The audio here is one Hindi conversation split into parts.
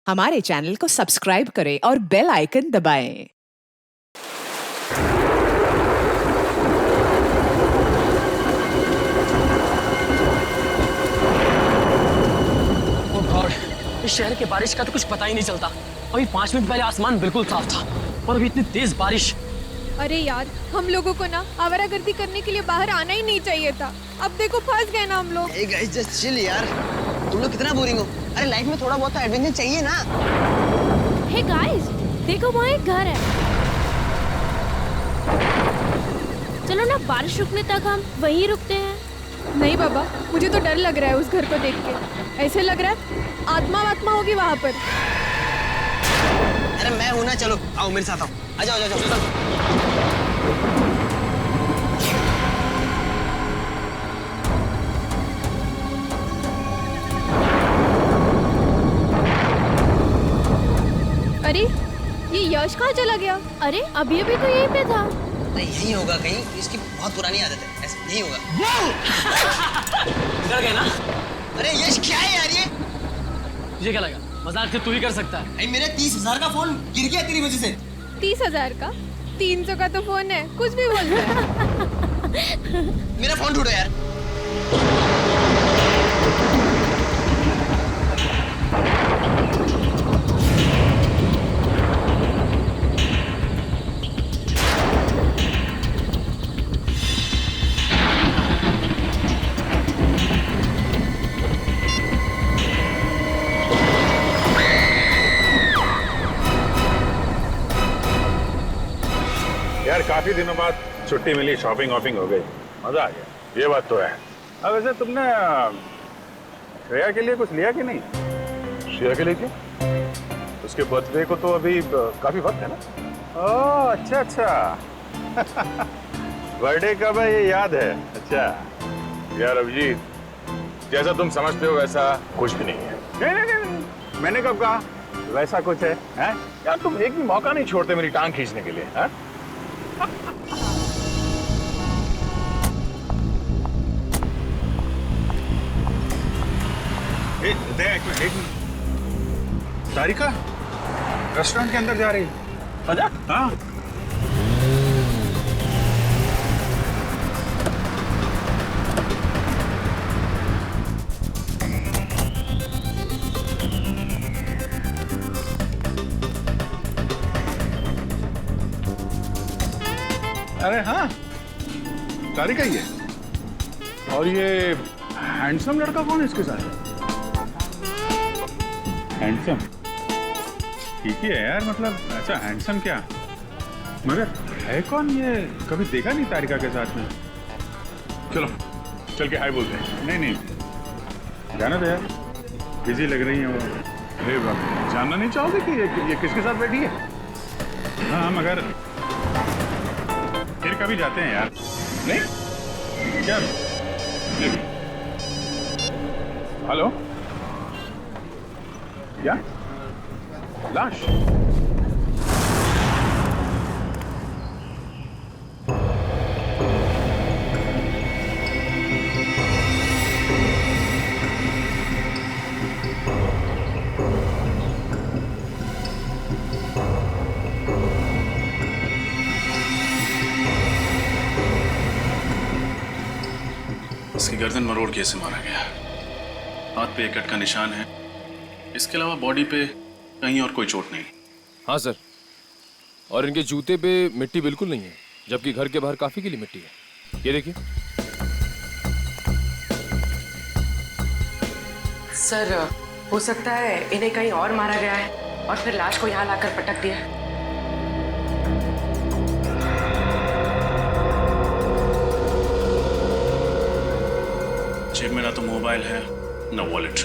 हमारे चैनल को सब्सक्राइब करें और बेल आइकन दबाएं। ओह गॉड, इस शहर के बारिश का तो कुछ पता ही नहीं चलता। अभी 5 मिनट पहले आसमान बिल्कुल साफ था और अभी इतनी तेज बारिश। अरे यार, हम लोगों को ना आवारागर्दी करने के लिए बाहर आना ही नहीं चाहिए था। अब देखो फंस गए ना हम लोग। Hey guys, just chill यार। तुम लोग कितना बोरिंग हो। अरे लाइफ में थोड़ा बहुत तो एडवेंचर चाहिए ना। हे गाइस, देखो वहाँ एक घर है। चलो ना, बारिश रुकने तक हम वहीं रुकते हैं। नहीं बाबा, मुझे तो डर लग रहा है उस घर को देख के। ऐसे लग रहा है आत्मा होगी वहाँ पर। अरे मैं हूं ना, चलो आओ मेरे साथ आओ। आ जाओ जाओ जाओ। अरे ये यश कहाँ चला गया? अरे अभी अभी तो यहीं पे था। अरे यही होगा कहीं, इसकी बहुत पुरानी आदत है, ऐसे यही होगा। डर गए ना? अरे यश क्या है यार ये? तुझे क्या लगा मजाक से तू ही कर सकता है? भाई मेरे 30,000 का फोन गिर गया तेरी वजह से। 30,000 का? 300 का तो फोन है, कुछ भी बोल रहा है। मेरा फोन ढूंढो यार। यार काफी दिनों बाद छुट्टी मिली, शॉपिंग वॉपिंग हो गई, मजा आ गया। ये बात तो है। अब वैसे तुमने श्रेया के लिए कुछ लिया कि नहीं? श्रेया के लिए क्या? उसके बर्थडे को तो अभी काफी वक्त है ना। ओह अच्छा अच्छा। बर्थडे कब है ये याद है? अच्छा यार अभिजीत, जैसा तुम समझते हो वैसा कुछ भी नहीं है। नहीं, मैंने कब कहा वैसा कुछ है, हैं? यार तुम एक भी मौका नहीं छोड़ते मेरी टांग खींचने के लिए, हैं? तारिका रेस्टोरेंट के अंदर जा रही है। अच्छा? हाँ। अरे हाँ, तारिका ही है। और ये हैंडसम लड़का कौन है इसके साथ? हैंडसम ठीक ही है यार, मतलब अच्छा हैंडसम क्या, मगर है कौन ये? कभी देखा नहीं तारिका के साथ में। चलो चल के हाय बोलते हैं। नहीं नहीं जाना तो यार, बिजी लग रही है वो। अरे बाप, जानना नहीं चाहोगे कि ये किसके साथ बैठी है? हाँ मगर फिर कभी जाते हैं यार। नहीं क्या? हेलो, क्या लाश? इसकी गर्दन मरोड़ के इसे मारा गया। हाथ पे एक कट का निशान है, इसके अलावा बॉडी पे कहीं और कोई चोट नहीं। हाँ सर, और इनके जूते पे मिट्टी बिल्कुल नहीं है, जबकि घर के बाहर काफी गीली मिट्टी है। ये देखिए सर, हो सकता है इन्हें कहीं और मारा गया है और फिर लाश को यहाँ लाकर पटक दिया है। जेब में ना तो मोबाइल है ना वॉलेट।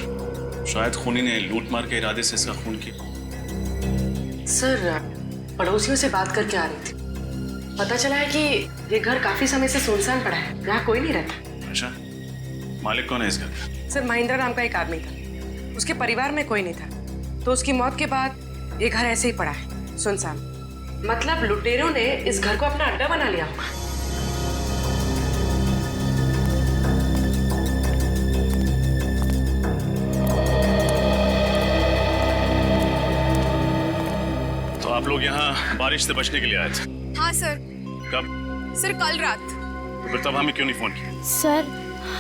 शायद खूनी ने लूट मार के इरादे से इसका खून किया। सर, पड़ोसियों से बात करके आ रही थी, पता चला है कि ये घर काफी समय से सुनसान पड़ा है, यहाँ कोई नहीं रहता। अच्छा, मालिक कौन है इस घर का? सर, महेंद्र नाम का एक आदमी था, उसके परिवार में कोई नहीं था, तो उसकी मौत के बाद ये घर ऐसे ही पड़ा है सुनसान। मतलब लुटेरों ने इस घर को अपना अड्डा बना लिया होगा। लोग यहाँ बारिश से बचने के लिए आए थे। हाँ सर। कब? सर कल रात। तो फिर तब हमें क्यों नहीं फोन किया? सर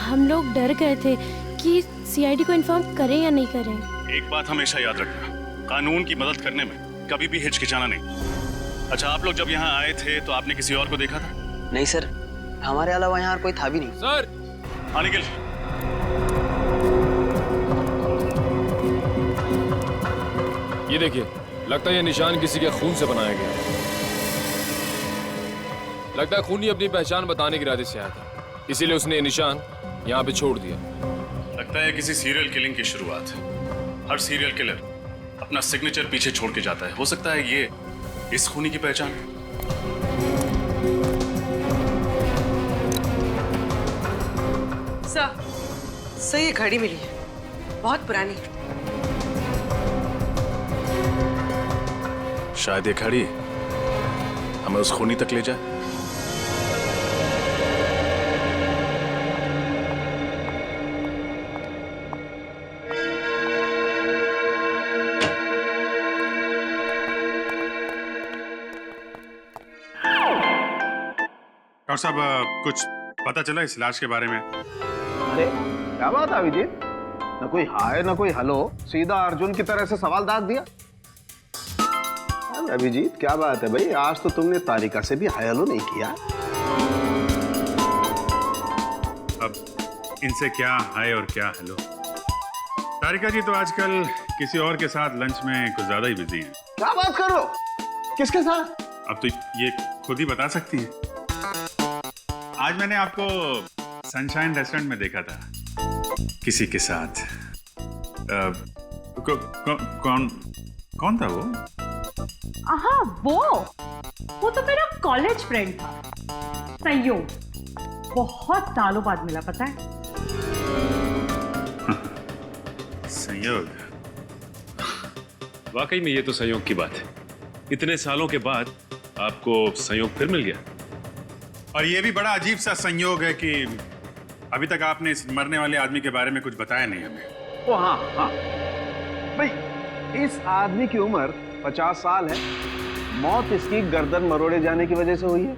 हम लोग डर गए थे कि सीआईडी को इन्फॉर्म करें या नहीं करें। एक बात हमेशा याद रखना, कानून की मदद करने में कभी भी हिचकिचाना नहीं। अच्छा, आप लोग जब यहाँ आए थे तो आपने किसी और को देखा था? नहीं सर, हमारे अलावा यहाँ कोई था भी नहीं। सर हाँ निखिल, ये देखिए, लगता है ये निशान किसी के खून से बनाया गया। लगता है खूनी अपनी पहचान बताने के इरादे से आया था, इसीलिए उसने ये निशान यहाँ पे छोड़ दिया। लगता है किसी सीरियल किलिंग की शुरुआत है। हर सीरियल किलर अपना सिग्नेचर पीछे छोड़ के जाता है। हो सकता है ये इस खूनी की पहचान है। सर ये घड़ी मिली है, बहुत पुरानी। शायद ये घड़ी हमें उस खूनी तक ले जाए। डॉक्टर साहब, कुछ पता चला इस लाश के बारे में? अरे क्या बात है अभिजीत, न कोई हाय न कोई हेलो, सीधा अर्जुन की तरह से सवाल दाग दिया। अरे अभिजीत क्या बात है भाई, आज तो तुमने तारिका से भी हाय हेलो नहीं किया। अब इनसे क्या हाय और क्या हेलो। तारिका जी तो आजकल किसी और के साथ लंच में कुछ ज्यादा ही बिजी हैं। क्या बात कर रहे हो, किसके साथ? अब तो ये खुद ही बता सकती हैं। आज मैंने आपको सनशाइन रेस्टोरेंट में देखा था किसी के साथ। कौन था वो? हाँ वो तो मेरा कॉलेज फ्रेंड था, संयोग। बहुत सालों बाद मिला, पता है? संयोग? वाकई में ये तो संयोग की बात है। इतने सालों के बाद आपको संयोग फिर मिल गया। और ये भी बड़ा अजीब सा संयोग है कि अभी तक आपने इस मरने वाले आदमी के बारे में कुछ बताया नहीं हमें। ओ हाँ भाई, इस आदमी की उम्र 50 साल है। मौत इसकी गर्दन मरोड़े जाने की वजह से हुई है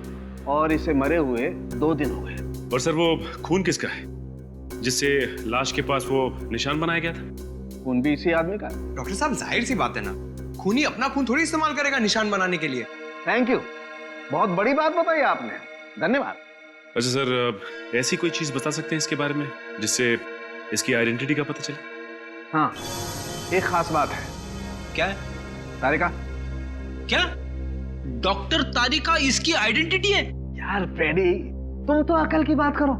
और इसे मरे हुए 2 दिन हो गए। और सर वो खून किसका है जिससे लाश के पास वो निशान बनाया गया था? खून भी इसी आदमी का। डॉक्टर साहब जाहिर सी बात है ना, खूनी अपना खून थोड़ी इस्तेमाल करेगा निशान बनाने के लिए। थैंक यू, बहुत बड़ी बात बताई आपने, धन्यवाद। अच्छा सर, ऐसी कोई चीज बता सकते हैं इसके बारे में जिससे इसकी आइडेंटिटी का पता चले? हाँ, एक खास बात है। क्या है? तारिका। क्या? डॉक्टर तारिका इसकी आइडेंटिटी है? यार फ्रेडी, तुम तो अकल की बात करो।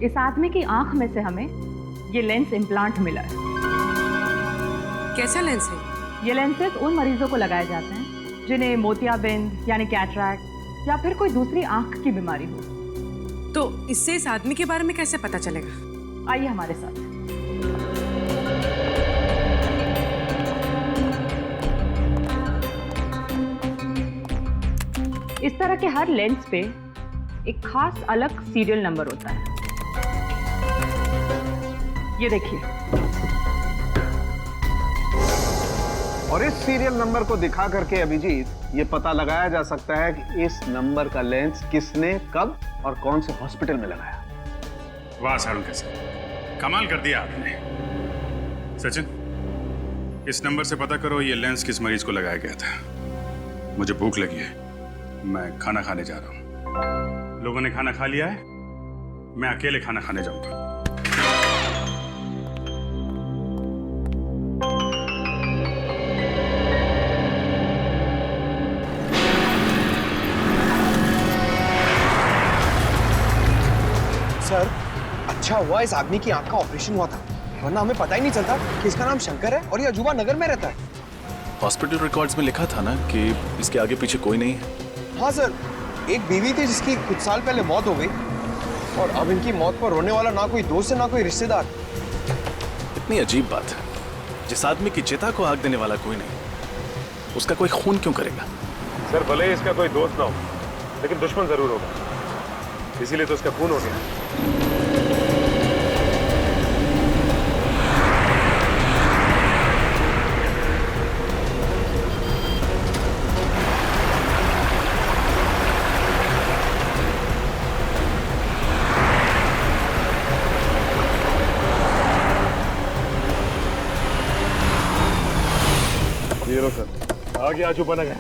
इस आदमी की आंख में से हमें ये लेंस इम्प्लांट मिला है। कैसा लेंस है? ये लेंसेज उन मरीजों को लगाए जाते हैं जिन्हें मोतियाबिंद यानी कैटरैक्ट या फिर कोई दूसरी आंख की बीमारी हो। तो इससे इस आदमी के बारे में कैसे पता चलेगा? आइए हमारे साथ। इस तरह के हर लेंस पे एक खास अलग सीरियल नंबर होता है। ये देखिए। और इस सीरियल नंबर को दिखा करके अभिजीत ये पता लगाया जा सकता है कि इस नंबर का लेंस किसने कब और कौन से हॉस्पिटल में लगाया। वाह सारुण सर, कमाल कर दिया आपने। सचिन, इस नंबर से पता करो ये लेंस किस मरीज को लगाया गया था। मुझे भूख लगी है, मैं खाना खाने जा रहा हूँ। लोगों ने खाना खा लिया है, मैं अकेले खाना खाने जाऊंगा। सर, अच्छा हुआ इस आदमी की आंख का ऑपरेशन हुआ था, वरना हमें पता ही नहीं चलता कि इसका नाम शंकर है और ये अजूबा नगर में रहता है। हॉस्पिटल रिकॉर्ड्स में लिखा था ना कि इसके आगे पीछे कोई नहीं है। हाँ सर, एक बीवी थी जिसकी कुछ साल पहले मौत हो गई और अब इनकी मौत पर रोने वाला ना कोई दोस्त है ना कोई रिश्तेदार। इतनी अजीब बात है, जिस आदमी की चिता को आग देने वाला कोई नहीं, उसका कोई खून क्यों करेगा? सर भले ही इसका कोई दोस्त ना हो, लेकिन दुश्मन जरूर होगा, इसीलिए तो उसका खून हो गया। ये लो सर, आगे अजूबा नगर।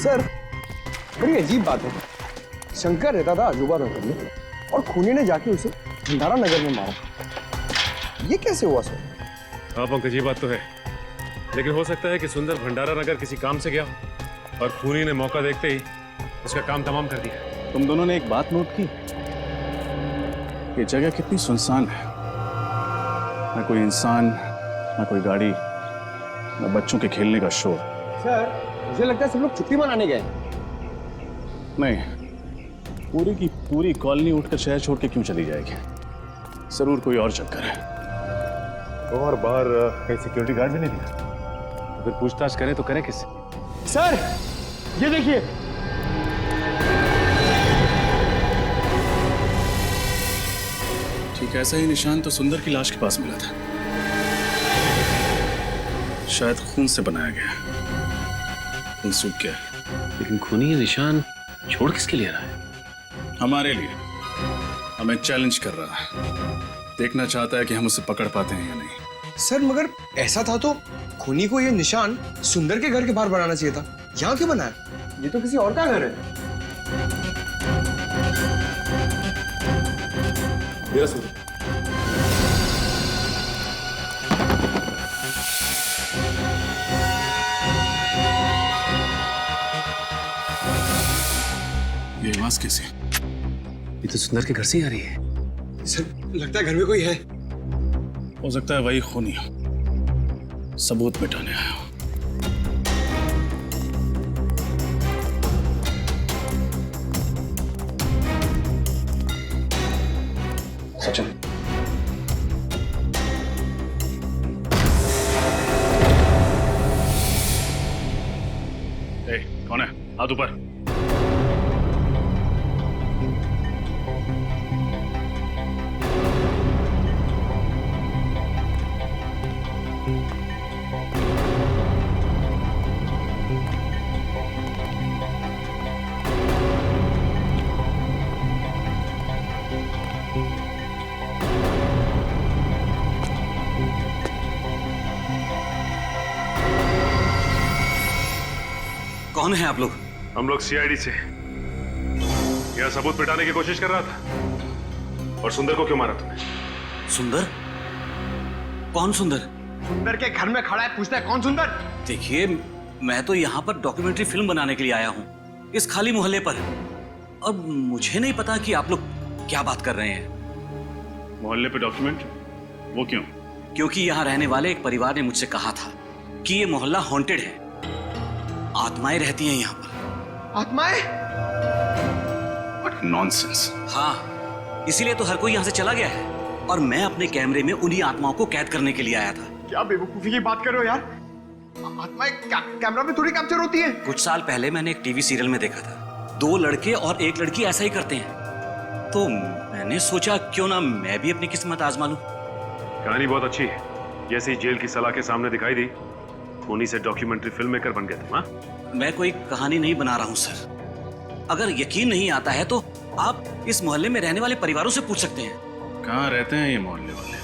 सर बड़ी अजीब बात है, शंकर रहता था अजूबा नगर में और खूनी ने जाके उसे भंडारा नगर में मारा। ये कैसे हुआ सर? हाँ पंकज, ये बात तो है, लेकिन हो सकता है कि सुंदर भंडारा नगर किसी काम से गया हो और खूनी ने मौका देखते ही उसका काम तमाम कर दिया। तुम दोनों ने एक बात नोट की, ये जगह कितनी सुनसान है, ना कोई इंसान, ना कोई गाड़ी, ना बच्चों के खेलने का शोर। सर मुझे लगता है सब लोग छुट्टी मनाने गए। नहीं, पूरी की पूरी कॉलोनी उठकर शहर छोड़ के क्यों चली जाएगी? जरूर कोई और चक्कर है। और बाहर कहीं सिक्योरिटी गार्ड भी नहीं दिया, अगर पूछताछ करें तो करें किससे? सर ये देखिए, ठीक ऐसा ही निशान तो सुंदर की लाश के पास मिला था, शायद खून से बनाया गया, खून सूख गया। लेकिन खूनी ये निशान छोड़ किसके लिए रहा है? हमारे लिए, हमें चैलेंज कर रहा है, देखना चाहता है कि हम उसे पकड़ पाते हैं या नहीं। सर मगर ऐसा था तो खूनी को ये निशान सुंदर के घर के बाहर बनाना चाहिए था, यहाँ क्यों बनाया? ये तो किसी और का घर है। मेरा सुन, ये आवाज कैसे? ये तो सुंदर के घर से ही आ रही है। सर लगता है घर में कोई है। हो सकता है वही खूनी हो, सबूत मिटाने आया हो। सचिन, कौन है? हाथ ऊपर। कौन है आप लोग? हम लोग सीआईडी से। यह सबूत मिटाने की कोशिश कर रहा था। और सुंदर को क्यों मारा तुमने? सुंदर? कौन सुंदर? सुंदर के घर में खड़ा है, पूछता है कौन सुंदर? देखिए, मैं तो यहाँ पर डॉक्यूमेंट्री फिल्म बनाने के लिए आया हूँ, इस खाली मोहल्ले पर। अब मुझे नहीं पता कि आप लोग क्या बात कर रहे हैं। मोहल्ले पे डॉक्यूमेंट? वो क्यों? क्योंकि यहाँ रहने वाले एक परिवार ने मुझसे कहा था कि ये मोहल्ला हॉन्टेड है, आत्माएं रहती हैं यहाँ पर। आत्माएं? नॉनसेंस। हाँ, इसीलिए तो हर कोई यहाँ से चला गया है और मैं अपने कैमरे में उन्हीं आत्माओं को कैद करने के लिए आया था। क्या बेवकूफी की बात कर रहे हो यार? आत्माएं कैमरा में थोड़ी कैप्चर होती है। कुछ साल पहले मैंने एक टीवी सीरियल में देखा था, 2 लड़के और 1 लड़की ऐसा ही करते हैं, तो मैंने सोचा क्यों ना मैं भी अपनी किस्मत आजमा लूं। कहानी बहुत अच्छी है, जैसे ही जेल की सलाह के सामने दिखाई दी, खूनी से डॉक्यूमेंट्री फिल्म मेकर बन गया तुम। हाँ? मैं कोई कहानी नहीं बना रहा हूं सर। अगर यकीन नहीं आता है तो आप इस मोहल्ले में रहने वाले परिवारों से पूछ सकते हैं। कहाँ रहते हैं ये मोहल्ले वाले?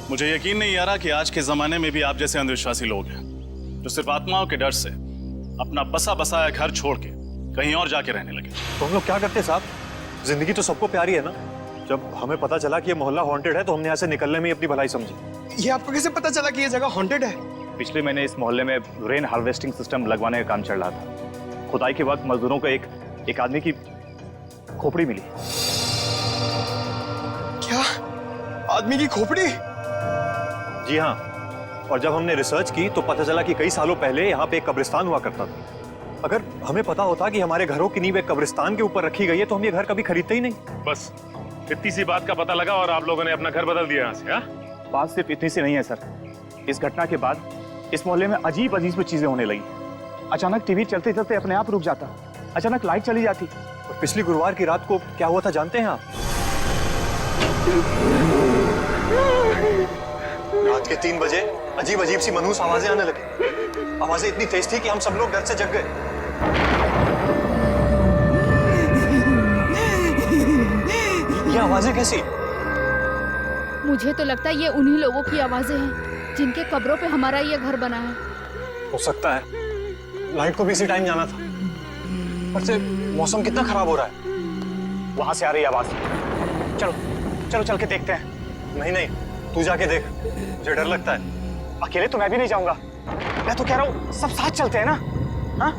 मुझे यकीन नहीं आ रहा कि आज के जमाने में भी आप जैसे अंधविश्वासी लोग हैं जो सिर्फ आत्माओं के डर से अपना बसा बसाया घर छोड़ के कहीं और जाके रहने लगे। तो हम लोग क्या करते साहब? जिंदगी तो सबको प्यारी है ना। जब हमें पता चला कि ये मोहल्ला हॉन्टेड है तो हमने यहाँ से निकलने में ही अपनी भलाई समझी। ये आपको कैसे पता चला कि ये जगह हॉन्टेड है? पिछले महीने इस मोहल्ले में रेन हार्वेस्टिंग सिस्टम लगवाने का काम चल रहा था। खुदाई के वक्त मजदूरों को एक आदमी की खोपड़ी मिली। क्या? आदमी की खोपड़ी? जी हाँ, और जब हमने रिसर्च की तो पता चला कि कई सालों पहले यहाँ पे एक कब्रिस्तान हुआ करता था। अगर हमें पता होता कि हमारे घरों की नींव एक कब्रिस्तान के ऊपर रखी गई है तो हम ये घर कभी खरीदते ही नहीं। बस इतनी सी बात का पता लगा और आप लोगों ने अपना घर बदल दिया यहाँ से। हाँ? बात सिर्फ इतनी सी नहीं है सर। इस घटना के बाद इस मोहल्ले में अजीब अजीब चीजें होने लगी। अचानक टीवी चलते चलते अपने आप रुक जाता, अचानक लाइट चली जाती। और पिछली गुरुवार की रात को क्या हुआ था जानते हैं आप? रात के 3 बजे अजीब अजीब सी मनहूस आवाजें आने लगी। आवाजें इतनी तेज थी कि हम सब लोग डर से जग गए। ये आवाजें कैसी? मुझे तो लगता है ये उन्हीं लोगों की आवाजें हैं जिनके कब्रों पे हमारा ये घर बना है। हो सकता है, लाइट को भी इसी टाइम जाना था। पर से मौसम कितना खराब हो रहा है। वहां से आ रही आवाज। चलो चलो चल के देखते हैं। नहीं नहीं, तू जाके देख, मुझे डर लगता है। अकेले तो मैं भी नहीं जाऊंगा। मैं तो कह रहा हूँ सब साथ चलते हैं ना। हाँ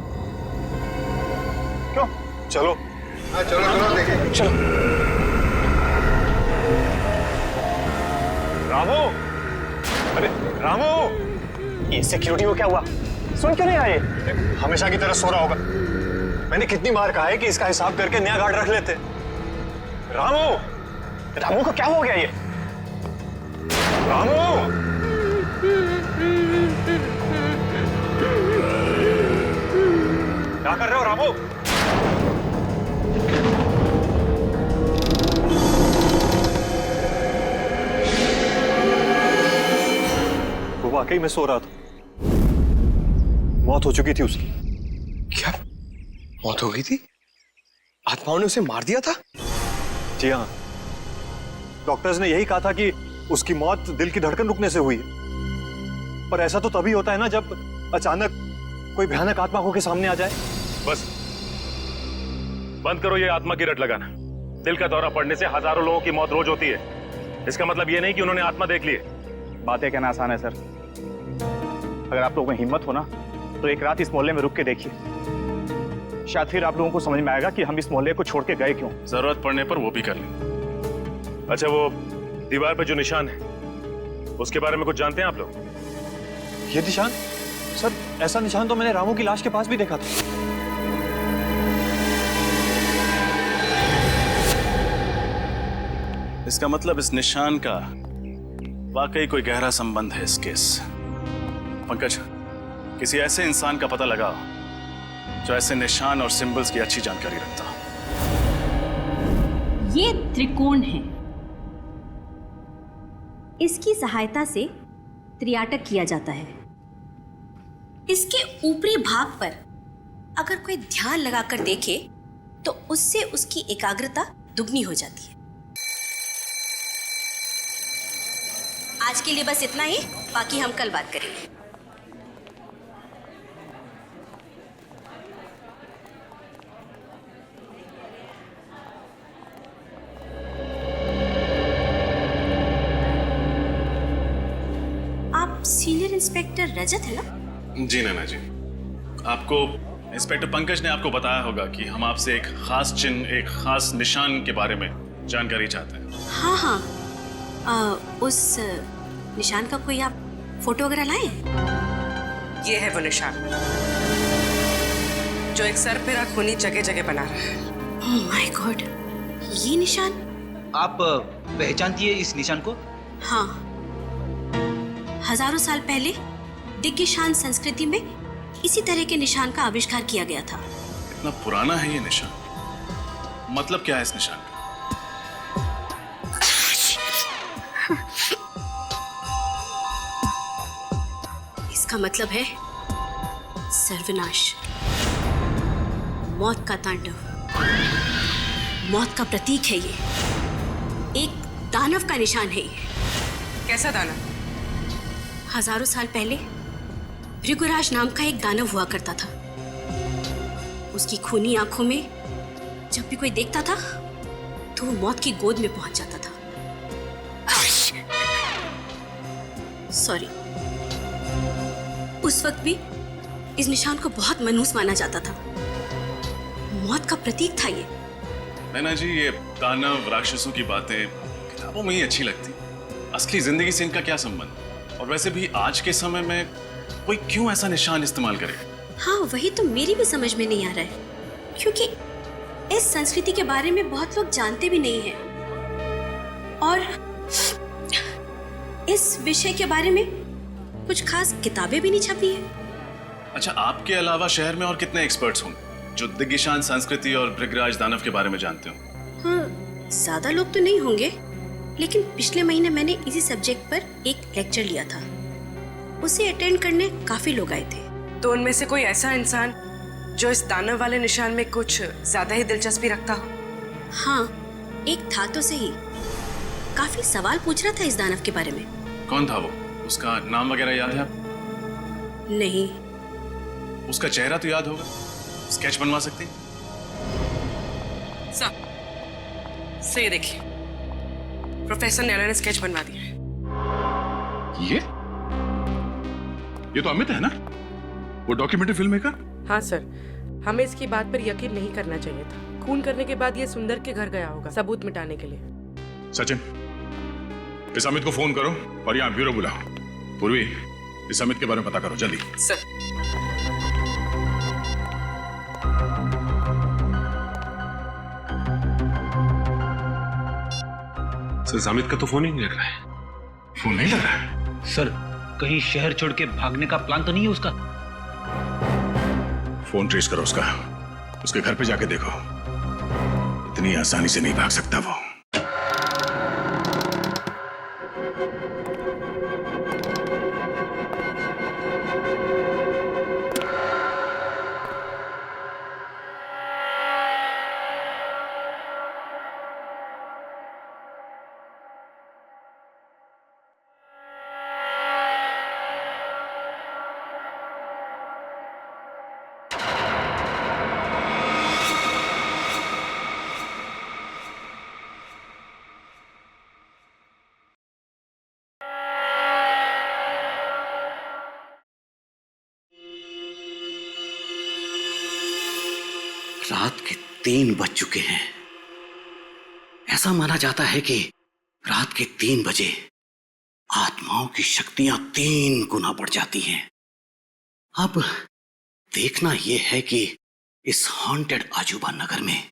क्यों? चलो। हाँ चलो चलो देखें। चलो। रामू, अरे रामू, ये सिक्योरिटी को क्या हुआ? सुन क्यों नहीं आए? हमेशा की तरह सो रहा होगा। मैंने कितनी बार कहा है कि इसका हिसाब करके नया गार्ड रख लेते। रामू, रामू को क्या हो गया ये? रामू, क्या कर रहे हो रामू? वो वाकई में सो रहा था। मौत हो चुकी थी उसकी। क्या मौत हो गई थी? आत्माओं ने उसे मार दिया था? जी हाँ, डॉक्टर्स ने यही कहा था कि उसकी मौत दिल की धड़कन रुकने से हुई है। पर ऐसा तो तभी होता है ना जब अचानक कोई भयानक आत्मा को के सामने आ जाए। बस बंद करो ये आत्मा की रट लगाना। दिल का दौरा पड़ने से हजारों लोगों की मौत रोज होती है। इसका मतलब ये नहीं कि उन्होंने आत्मा देख ली है। बातें कहना आसान है सर। अगर आप लोगों में हिम्मत हो ना तो एक रात इस मोहल्ले में रुक के देखिए। शायद फिर आप लोगों को समझ में आएगा कि हम इस मोहल्ले को छोड़ के गए क्यों। जरूरत पड़ने पर वो भी कर लेंगे। अच्छा, वो दीवार पे जो निशान है उसके बारे में कुछ जानते हैं आप लोग? ये निशान? सर ऐसा निशान तो मैंने रामू की लाश के पास भी देखा था। इसका मतलब इस निशान का वाकई कोई गहरा संबंध है इस केस से। पंकज, किसी ऐसे इंसान का पता लगाओ जो ऐसे निशान और सिंबल्स की अच्छी जानकारी रखता हो। ये त्रिकोण है। इसकी सहायता से त्रियाटक किया जाता है। इसके ऊपरी भाग पर अगर कोई ध्यान लगाकर देखे तो उससे उसकी एकाग्रता दुगनी हो जाती है। आज के लिए बस इतना ही, बाकी हम कल बात करेंगे। आप सीनियर इंस्पेक्टर रजत है ना? जी नैना जी, आपको इंस्पेक्टर पंकज ने आपको बताया होगा कि हम आपसे एक खास चिन्ह, एक खास निशान के बारे में जानकारी चाहते हैं। हाँ हाँ, उस निशान का कोई आप फोटो वगैरह लाए? ये है वो निशान जो एक सर पे खूनी जगह जगह बना रहा है। ओह माय गॉड, ये निशान आप पहचानती है इस निशान को? हाँ, हजारों साल पहले दिग्गिशान संस्कृति में इसी तरह के निशान का आविष्कार किया गया था। इतना पुराना है ये निशान? मतलब क्या है इस निशान का? इसका मतलब है सर्वनाश, मौत का तांडव, मौत का प्रतीक है ये। एक दानव का निशान है ये। कैसा दानव? हजारों साल पहले भृगुराज नाम का एक दानव हुआ करता था। उसकी खूनी आंखों में जब भी कोई देखता था तो वो मौत की गोद में पहुंच जाता था। सॉरी, उस वक्त भी इस निशान को बहुत मनहूस माना जाता था। मौत का प्रतीक था ये। नैना जी, ये दानव राक्षसों की बातें किताबों में ही अच्छी लगती, असली जिंदगी से इनका क्या संबंध? और वैसे भी आज के समय में कोई क्यों ऐसा निशान इस्तेमाल करे? हाँ, वही तो मेरी भी समझ में नहीं आ रहा है, क्योंकि इस संस्कृति के बारे में बहुत लोग जानते भी नहीं हैं और इस विषय के बारे में कुछ खास किताबें भी नहीं छपी है। अच्छा, आपके अलावा शहर में और कितने एक्सपर्ट्स होंगे जो दिग्गिशान संस्कृति और भृगराज दानव के बारे में जानते हो? हाँ, ज्यादा लोग तो नहीं होंगे, लेकिन पिछले महीने मैंने इसी सब्जेक्ट पर एक लेक्चर लिया था। उसे अटेंड करने काफी लोग आए थे। तो उनमें से कोई ऐसा इंसान जो इस दानव वाले निशान में कुछ ज्यादा ही दिलचस्पी रखता हो? हाँ, एक था तो सही। काफी सवाल पूछ रहा था इस दानव के बारे में। कौन था वो? उसका नाम वगैरह याद है आप? नहीं। उसका चेहरा तो याद होगा, स्केच बनवा सकते हैं? सब से देखिए, प्रोफेसर नैना ने स्केच बनवा दिया है। ये तो अमित है ना, वो डॉक्यूमेंट्री फिल्म मेकर? हाँ सर, हमें इसकी बात पर यकीन नहीं करना चाहिए था। खून करने के बाद ये सुंदर के घर गया होगा सबूत मिटाने के लिए। सचिन, इस अमित को फोन करो और यहाँ ब्यूरो बुलाओ। पूर्वी, इस अमित के बारे में पता करो जल्दी। सर। सर, अमित का तो फोन ही नहीं लग रहा है। फोन नहीं लग रहा है? सर, कहीं शहर छोड़ के भागने का प्लान तो नहीं है उसका? फोन ट्रेस करो उसका, उसके घर पे जाके देखो। इतनी आसानी से नहीं भाग सकता वो। रात के 3 बज चुके हैं। ऐसा माना जाता है कि रात के 3 बजे आत्माओं की शक्तियां 3 गुना बढ़ जाती हैं। अब देखना यह है कि इस हॉन्टेड अजूबा नगर में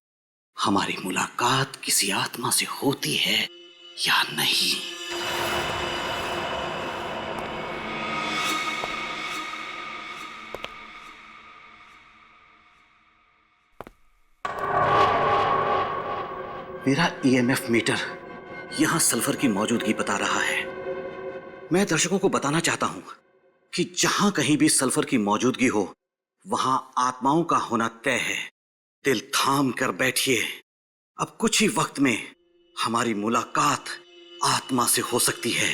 हमारी मुलाकात किसी आत्मा से होती है या नहीं। मेरा ईएमएफ मीटर यहां सल्फर की मौजूदगी बता रहा है। मैं दर्शकों को बताना चाहता हूं कि जहां कहीं भी सल्फर की मौजूदगी हो वहां आत्माओं का होना तय है। दिल थाम कर बैठिए, अब कुछ ही वक्त में हमारी मुलाकात आत्मा से हो सकती है।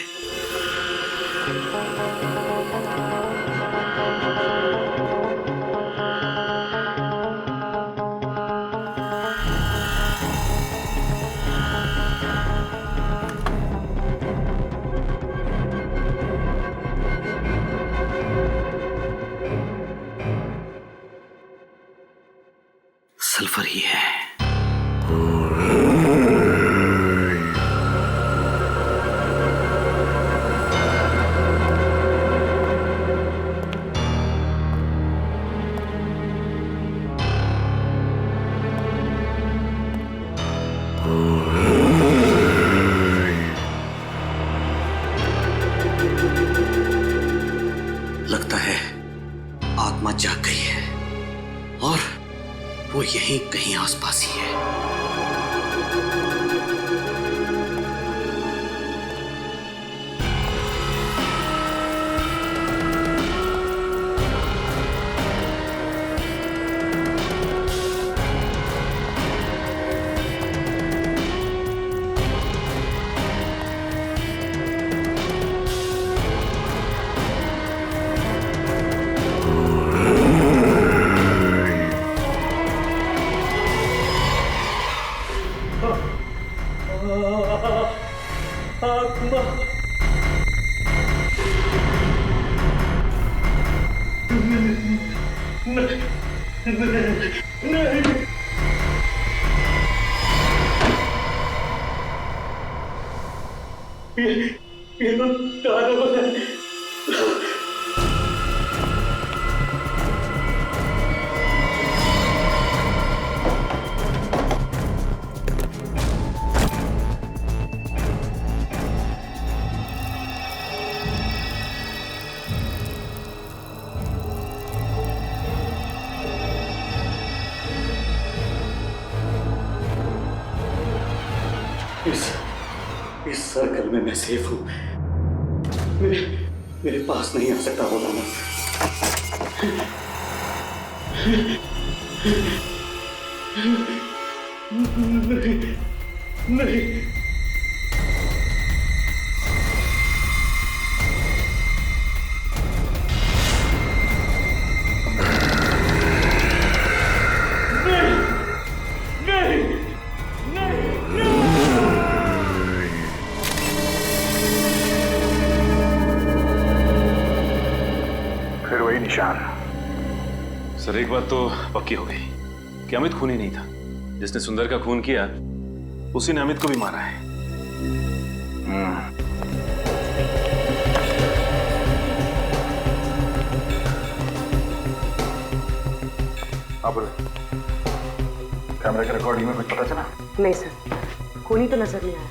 सल्फर ही है। लगता है आत्मा जाग गई है और वो यहीं कहीं आसपास ही है। ये तो दानव है। इस सर्कल में मैं सेफ हूं। मेरे पास नहीं आ सकता वो दानव। नहीं, नहीं। निशान। सर एक बात तो पक्की हो गई कि अमित खूनी नहीं था। जिसने सुंदर का खून किया उसी ने अमित को भी मारा है। आप कैमरे के रिकॉर्डिंग में कुछ पता चला? नहीं सर, खूनी तो नजर नहीं आया।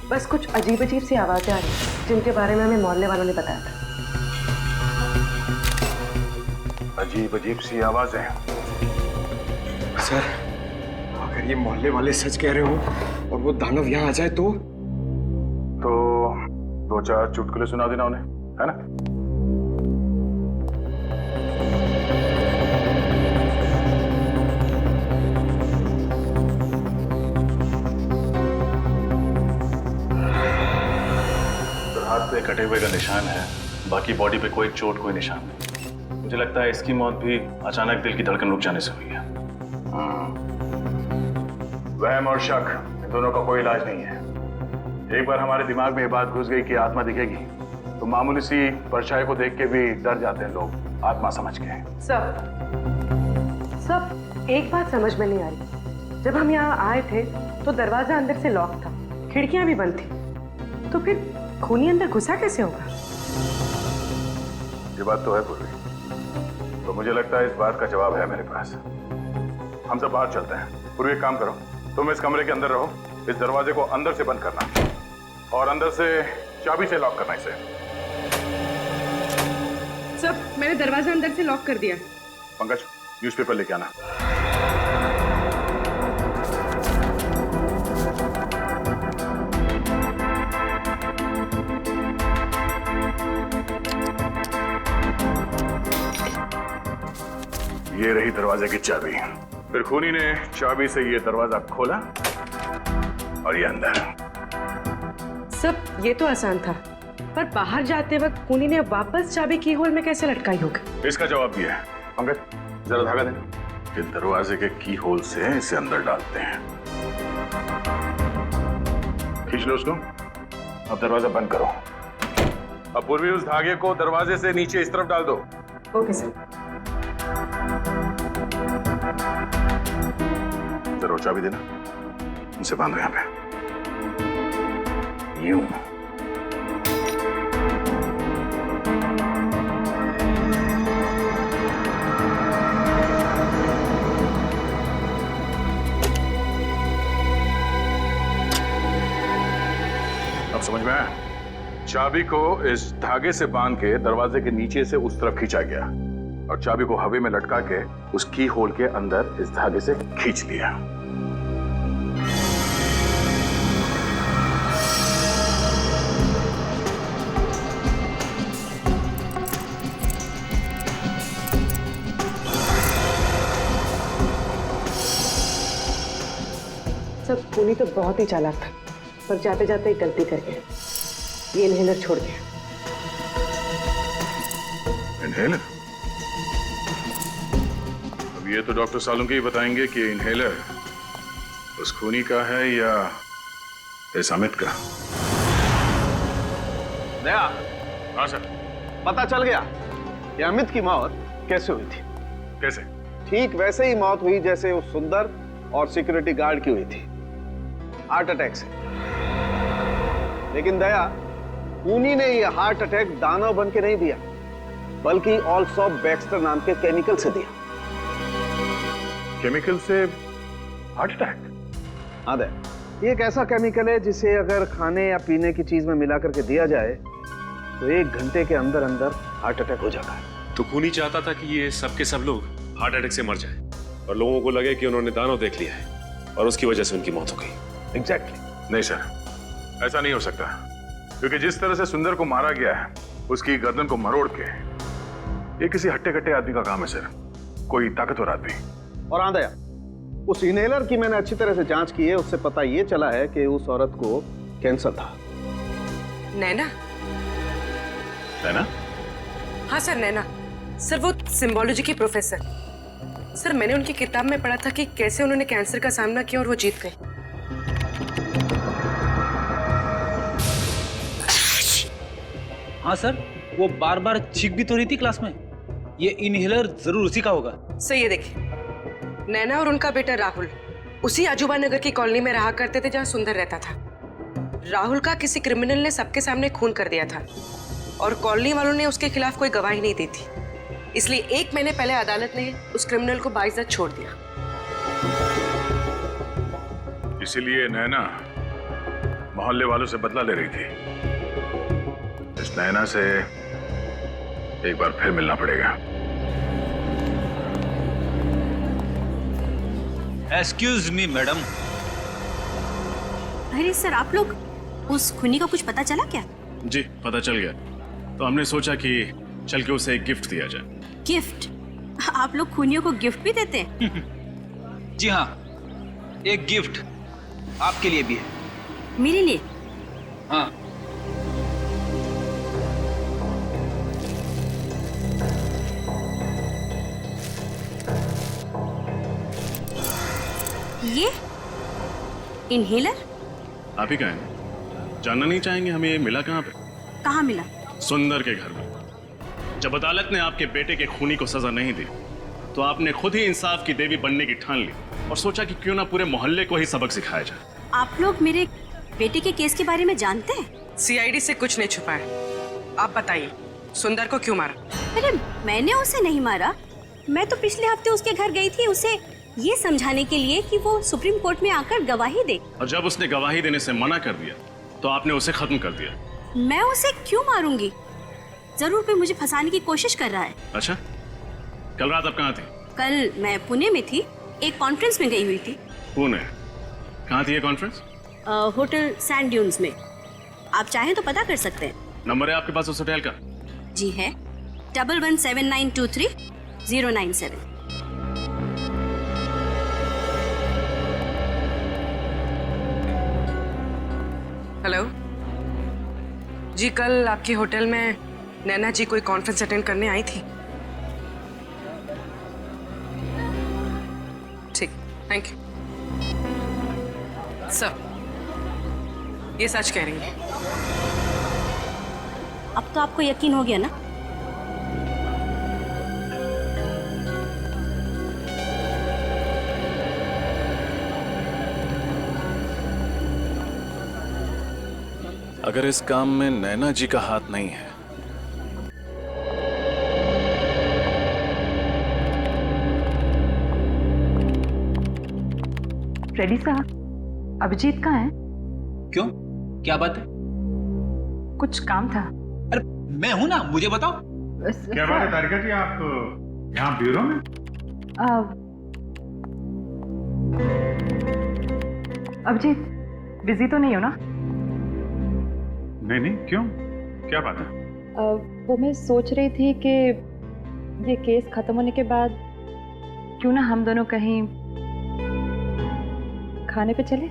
बस कुछ अजीब अजीब सी आवाजें आ रही जिनके बारे में हमें मोहल्ले वालों ने बताया था। अजीब अजीब सी आवाजें। सर, अगर ये मोहल्ले वाले सच कह रहे हो और वो दानव यहाँ आ जाए तो 2-4 चुटकुले सुना देना उन्हें, है ना? तो हाथ पे कटे हुए का निशान है, बाकी बॉडी पे कोई चोट कोई निशान नहीं। मुझे लगता है इसकी मौत भी अचानक दिल की धड़कन रुक जाने से हुई है। वहम और शक, इन दोनों का कोई इलाज नहीं है। एक बार हमारे दिमाग में ये बात घुस गई कि आत्मा दिखेगी, तो मामूली सी परछाई को देख के भी डर जाते हैं लोग, आत्मा समझ के। सब एक बात समझ में नहीं आ रही। जब हम यहाँ आए थे तो दरवाजा अंदर से लॉक था, खिड़कियां भी बंद थी, तो फिर खूनी अंदर घुसा कैसे होगा? ये बात तो है पूर्वी, तो मुझे लगता है इस बात का जवाब है मेरे पास। हम सब बाहर चलते हैं। पूर्वी एक काम करो, तुम इस कमरे के अंदर रहो, इस दरवाजे को अंदर से बंद करना और अंदर से चाबी से लॉक करना इसे। सब, मैंने दरवाजा अंदर से लॉक कर दिया। पंकज, न्यूज़पेपर लेके आना। ये रही दरवाजे की चाबी। फिर खूनी ने चाबी से ये दरवाजा खोला और ये अंदर। सब, ये तो आसान था, पर बाहर जाते वक्त खूनी ने वापस चाबी की होल में कैसे लटकाई होगी? इसका जवाब भी है। पंकज, जरा धागा देना। इस दरवाजे के की होल से इसे अंदर डालते हैं। खींच लो उसको। अब दरवाजा बंद करो। अब पूर्वी उस धागे को दरवाजे से नीचे इस तरफ डाल दो। Okay sir. जरूर चाबी देना। इसे बांधो यहाँ पे। यूं। अब समझ में आया? चाबी को इस धागे से बांध के दरवाजे के नीचे से उस तरफ खींचा गया और चाबी को हवा में लटका के उस की होल के अंदर इस धागे से खींच लिया। सब, खूनी तो बहुत ही चालाक था, पर जाते जाते एक गलती कर गया। ये इनहेलर छोड़ गया। इनहेलर? अब ये तो डॉक्टर सालुंके ही बताएंगे कि इनहेलर उस खूनी का है या इस अमित का। दया, हाँ सर। पता चल गया कि अमित की मौत कैसे हुई थी। कैसे? ठीक वैसे ही मौत हुई जैसे उस सुंदर और सिक्योरिटी गार्ड की हुई थी, हार्ट अटैक से। लेकिन दया, खूनी ने यह हार्ट अटैक दानव बन के नहीं दिया, बल्कि ऑल्सो बैक्स्टर नाम के केमिकल से दिया। केमिकल से हार्ट अटैक? हाँ दया, ये एक ऐसा केमिकल है जिसे अगर खाने या पीने की चीज में मिला करके दिया जाए तो 1 घंटे के अंदर अंदर हार्ट अटैक हो जाता है। तो खूनी चाहता था कि ये सब के सब लोग हार्ट अटैक से मर जाए और लोगों को लगे कि उन्होंने दानव देख लिया है और उसकी वजह से उनकी मौत हो गई। एग्जैक्टली। नहीं सर, ऐसा नहीं हो सकता, क्योंकि जिस तरह से सुंदर को मारा गया है, उसकी गर्दन को मरोड़ के, ये किसी हट्टे कट्टे आदमी का काम है सर, कोई ताकतवर आदमी। और हाँ दया, उस इनहेलर की मैंने अच्छी तरह से जांच की है, उससे पता ये चला है कि उस औरत को कैंसर था। नैना? नैना? हाँ सर, नैना। सर, वो सिम्बोलॉजी की प्रोफेसर। सर, मैंने उनकी किताब में पढ़ा था कि कैसे उन्होंने कैंसर का सामना किया और वो जीत गए। हाँ सर, वो बार बार चीख भी तो रही थी क्लास में। ये इनहेलर जरूर उसी का होगा। सही है, देखिए नैना और उनका बेटा राहुल उसी अजूबा नगर की कॉलोनी में रहा करते थे जहां सुंदर रहता था। राहुल का किसी क्रिमिनल ने सबके सामने खून कर दिया था और कॉलोनी वालों ने उसके खिलाफ कोई गवाही नहीं दी थी, इसलिए 1 महीने पहले अदालत ने उस क्रिमिनल को बाइज्जत छोड़ दिया। इसीलिए नैना मोहल्ले वालों से बदला ले रही थी। इस नैना से एक बार फिर मिलना पड़ेगा। Excuse me madam. अरे सर, आप लोग उस खूनी का कुछ पता चला क्या? जी पता चल गया, तो हमने सोचा कि चल के उसे एक गिफ्ट दिया जाए। गिफ्ट? आप लोग खूनियों को गिफ्ट भी देते हैं? जी हाँ, एक गिफ्ट आपके लिए भी है। मेरे लिए? हाँ। ये इनहेलर? आप ही कहें, जानना नहीं चाहेंगे हमें ये मिला कहाँ पे? कहाँ मिला? सुंदर के घर में। जब अदालत ने आपके बेटे के खूनी को सजा नहीं दी तो आपने खुद ही इंसाफ की देवी बनने की ठान ली और सोचा कि क्यों ना पूरे मोहल्ले को ही सबक सिखाया जाए। आप लोग मेरे बेटे के केस के बारे में जानते हैं? सीआईडी से कुछ नहीं छुपा है। आप बताइए, सुंदर को क्यों मारा? अरे मैंने उसे नहीं मारा। मैं तो पिछले हफ्ते उसके घर गई थी उसे ये समझाने के लिए कि वो सुप्रीम कोर्ट में आकर गवाही दे। और जब उसने गवाही देने से मना कर दिया तो आपने उसे खत्म कर दिया। मैं उसे क्यों मारूंगी? जरूर कोई मुझे फंसाने की कोशिश कर रहा है। अच्छा, कल रात आप कहाँ थे? कल मैं पुणे में थी, एक कॉन्फ्रेंस में गई हुई थी। पुणे? कहाँ थी ये कॉन्फ्रेंस? होटल सैंड ड्यून्स में। आप चाहें तो पता कर सकते हैं। नंबर है आपके पास उस होटल का? जी है, 117923-097। हेलो जी, कल आपके होटल में नैना जी कोई कॉन्फ्रेंस अटेंड करने आई थी। ठीक, थैंक यू सर। ये सच कह रही है? अब तो आपको यकीन हो गया ना? अगर इस काम में नैना जी का हाथ नहीं है रेडी साहब, अभिजीत कहाँ है? क्यों, क्या बात है? कुछ काम था। अरे मैं हूं ना, मुझे बताओ। क्या बात है तारिका जी, आप यहाँ ब्यूरो में? अभिजीत बिजी तो नहीं हो ना? नहीं नहीं, क्यों, क्या बात है? वो मैं सोच रही थी कि ये केस खत्म होने के बाद क्यों ना हम दोनों कहीं खाने पे चले?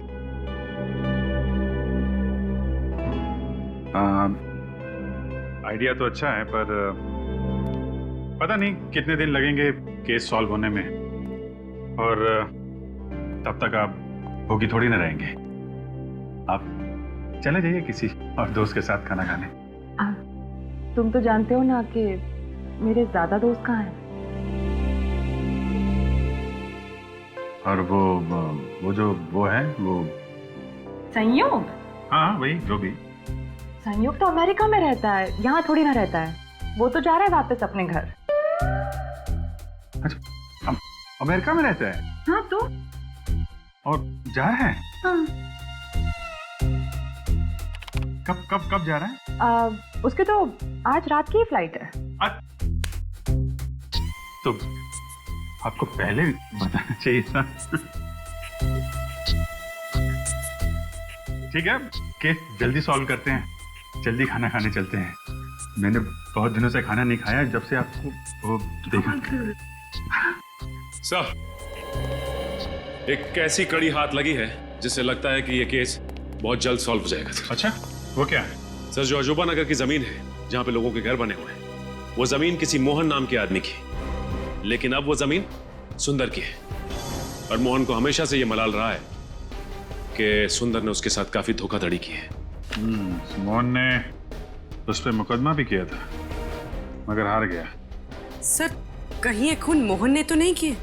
आइडिया तो अच्छा है, पर पता नहीं कितने दिन लगेंगे केस सॉल्व होने में, और तब तक आप भूखी थोड़ी ना रहेंगे। आप चले जाइए किसी और दोस्त के साथ खाना खाने। तुम तो जानते हो ना कि मेरे ज्यादा दोस्त कहाँ हैं। और वो है वो संयोग? हाँ वही, जो भी। संयोग तो अमेरिका में रहता है, यहाँ थोड़ी ना रहता है। वो तो जा रहा है वापस अपने घर। अच्छा, अमेरिका में रहता है? हाँ तो और जा रहा है? हाँ। कब जा रहा है? उसके तो आज रात की फ्लाइट है। तो आपको पहले बताना चाहिए था। ठीक है, केस जल्दी सॉल्व करते हैं, जल्दी खाना खाने चलते हैं। मैंने बहुत दिनों से खाना नहीं खाया जब से आपको वो देखा। सर, एक ऐसी कड़ी हाथ लगी है जिससे लगता है कि ये केस बहुत जल्द सॉल्व हो जाएगा। अच्छा, वो क्या है? सर, जो अजूबा नगर की जमीन है जहां पे लोगों के घर बने हुए हैं, वो जमीन किसी मोहन नाम के आदमी की, लेकिन अब वो जमीन सुंदर की है। और मोहन को हमेशा से ये मलाल रहा है कि सुंदर ने उसके साथ काफी धोखाधड़ी की है। मोहन ने उस पर मुकदमा भी किया था, मगर हार गया। सर, कहीं ये खून मोहन ने तो नहीं किए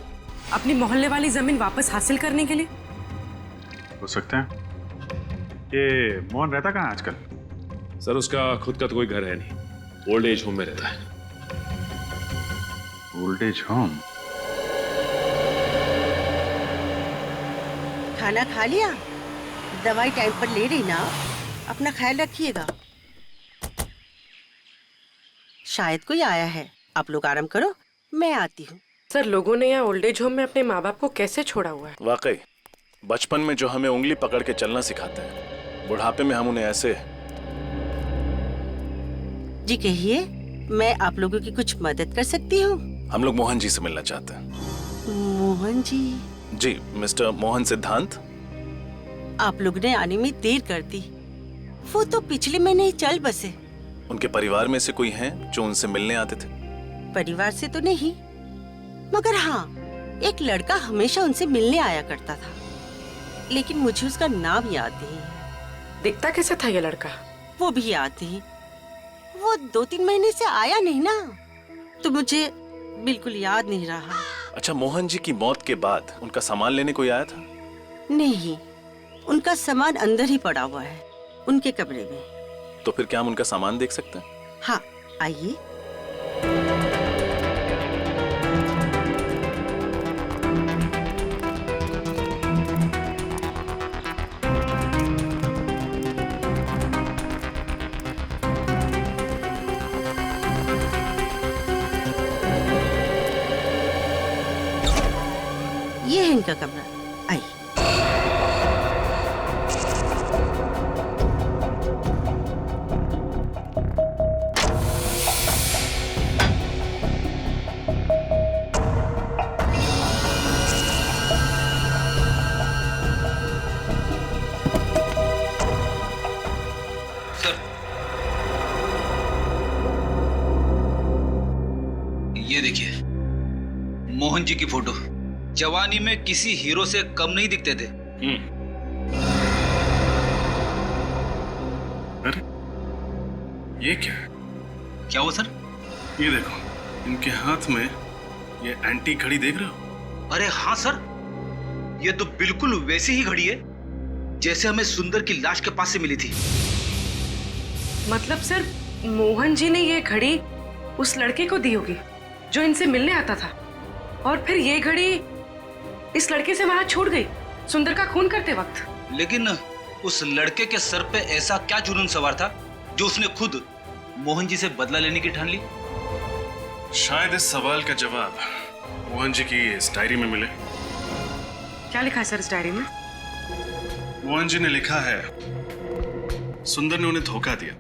अपनी मोहल्ले वाली जमीन वापस हासिल करने के लिए? हो सकता है। ये मोहन रहता कहाँ है आजकल? सर उसका खुद का तो कोई घर है नहीं, ओल्ड एज होम में रहता है। Old age home? खाना खा लिया? दवाई टाइम पर ले रही ना? अपना ख्याल रखिएगा। शायद कोई आया है, आप लोग आराम करो, मैं आती हूँ। सर, लोगों ने यहाँ ओल्ड एज होम में अपने माँ बाप को कैसे छोड़ा हुआ है? वाकई बचपन में जो हमें उंगली पकड़ के चलना सिखाते हैं, बुढ़ापे में हम उन्हें ऐसे। जी कहिए, मैं आप लोगों की कुछ मदद कर सकती हूँ? हम लोग मोहन जी से मिलना चाहते हैं। मोहन जी? जी, मिस्टर मोहन सिद्धांत। आप लोग ने आने में देर कर दी, वो तो पिछले महीने ही चल बसे। उनके परिवार में से कोई हैं जो उनसे मिलने आते थे? परिवार से तो नहीं, मगर हाँ, एक लड़का हमेशा उनसे मिलने आया करता था, लेकिन मुझे उसका नाम याद नहीं। दिखता कैसा था ये लड़का? वो भी याद नहीं, वो 2-3 महीने से आया नहीं ना, तो मुझे बिल्कुल याद नहीं रहा। अच्छा, मोहन जी की मौत के बाद उनका सामान लेने कोई आया था? नहीं, उनका सामान अंदर ही पड़ा हुआ है, उनके कमरे में। तो फिर क्या हम उनका सामान देख सकते हैं? हाँ, आइए। ये है इनका कमरा, आइए। ये देखिए, मोहन जी की फोटो। जवानी में किसी हीरो से कम नहीं दिखते थे। अरे ये क्या? क्या हुआ सर? ये देखो, इनके हाथ में ये एंटी घड़ी देख रहे हो? अरे हाँ सर, ये तो बिल्कुल वैसी ही घड़ी है जैसे हमें सुंदर की लाश के पास से मिली थी। मतलब सर, मोहन जी ने ये घड़ी उस लड़के को दी होगी जो इनसे मिलने आता था, और फिर ये घड़ी इस लड़के से वहां छूट गई सुंदर का खून करते वक्त। लेकिन उस लड़के के सर पे ऐसा क्या जुनून सवार था जो उसने खुद मोहन जी से बदला लेने की ठान ली? शायद इस सवाल का जवाब मोहन जी की इस डायरी में मिले। क्या लिखा है सर इस डायरी में? मोहन जी ने लिखा है, सुंदर ने उन्हें धोखा दिया।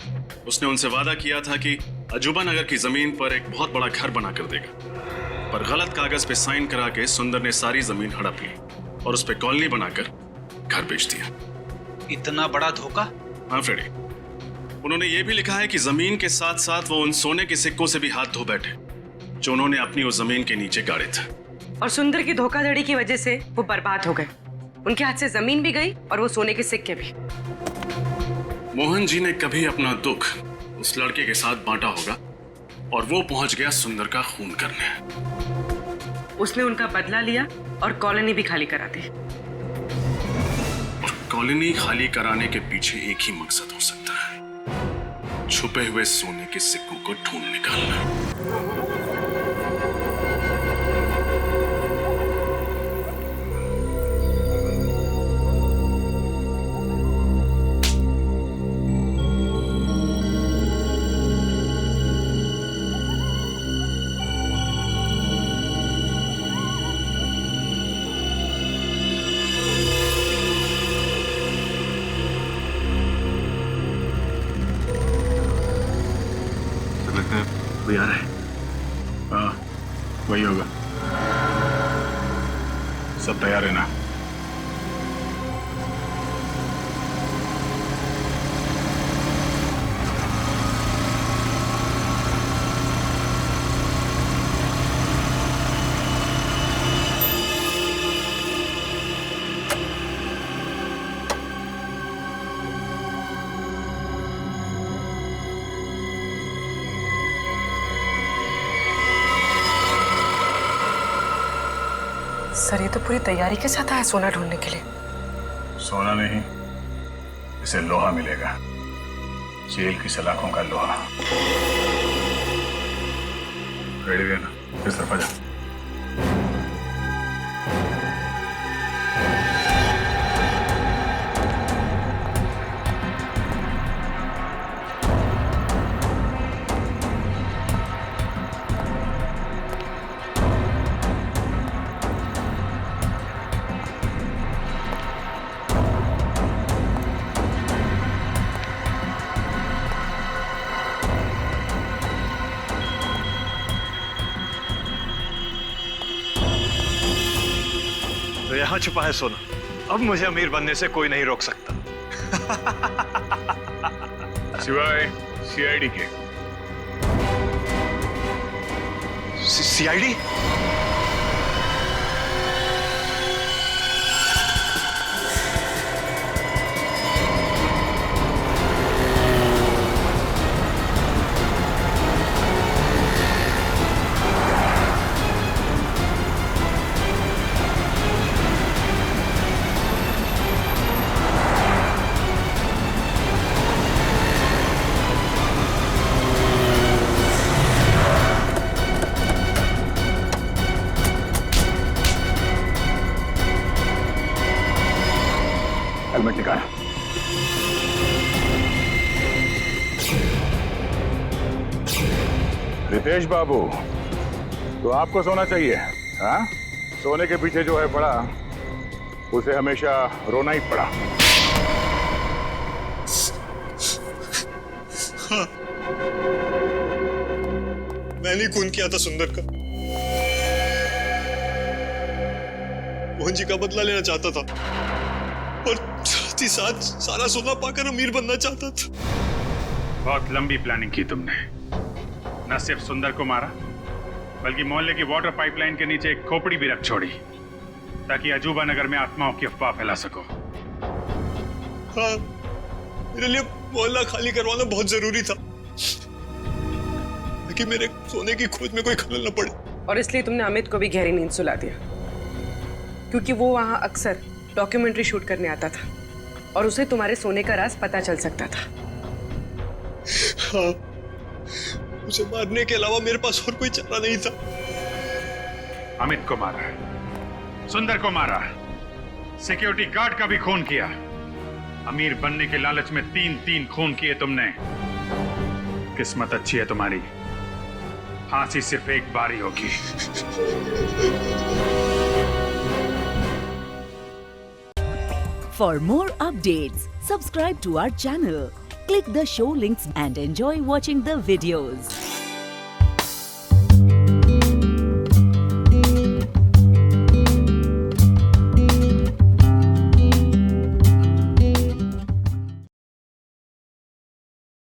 उसने उनसे वादा किया था कि अजूबा नगर की जमीन पर एक बहुत बड़ा घर बना कर देगा, पर गलत कागज पे साइन करा के सुंदर ने सारी जमीन हड़प ली और उस पे कॉलोनी बनाकर घर बेच दिया। इतना बड़ा धोखा? हाँ फ्रेडी, उन्होंने ये भी लिखा है कि जमीन के साथ साथ वो उन सोने के सिक्कों से भी हाथ धो बैठे जो उन्होंने अपनी उस जमीन के नीचे गाड़े थे। और सुंदर की धोखाधड़ी की वजह से वो बर्बाद हो गए। उनके हाथ से जमीन भी गई और वो सोने के सिक्के भी। मोहन जी ने कभी अपना दुख उस लड़के के साथ बांटा होगा और वो पहुंच गया सुंदर का खून करने। उसने उनका बदला लिया और कॉलोनी भी खाली करा दी। और कॉलोनी खाली कराने के पीछे एक ही मकसद हो सकता है, छुपे हुए सोने के सिक्कों को ढूंढ निकालना। कोई आ रहा है? हाँ, वही होगा। सब तैयार है ना? सर, ये तो पूरी तैयारी के साथ आया सोना ढूंढने के लिए। सोना नहीं, इसे लोहा मिलेगा, जेल की सलाखों का लोहा। रेडी है ना? इस तरफ आ जा। तो यहाँ छुपा है सोना। अब मुझे अमीर बनने से कोई नहीं रोक सकता। सिवाय सीआईडी के। सीआईडी? हेलमेट निकाल। रितेश बाबू, तो आपको सोना चाहिए? हाँ, सोने के पीछे जो है पड़ा, उसे हमेशा रोना ही पड़ा। हाँ, मैंने खून किया था सुंदर का। मोहन जी का बदला लेना चाहता था और साथ ही साथ सारा सोना पाकर अमीर बनना चाहता था। बहुत लंबी प्लानिंग की तुमने। न सिर्फ सुंदर को मारा, बल्कि मोहल्ले की वाटर पाइपलाइन के नीचे एक खोपड़ी भी रख छोड़ी, ताकि अजूबा नगर में आत्माओं की अफवाह फैला सको। हाँ, मेरे लिए मोहल्ला खाली करवाना बहुत जरूरी था, ताकि मेरे सोने की खोज में कोई खलल न पड़े। और इसलिए तुमने अमित को भी गहरी नींद सुला दिया, क्योंकि वो वहां अक्सर डॉक्यूमेंट्री शूट करने आता था और उसे तुम्हारे सोने का राज पता चल सकता था। हाँ, उसे मारने के अलावा मेरे पास और कोई चारा नहीं था। अमित को मारा, सुंदर को मारा, सिक्योरिटी गार्ड का भी खून किया। अमीर बनने के लालच में 3-3 खून किए तुमने। किस्मत अच्छी है तुम्हारी, फांसी सिर्फ एक बार ही होगी। For more updates, subscribe to our channel, click the show links and enjoy watching the videos.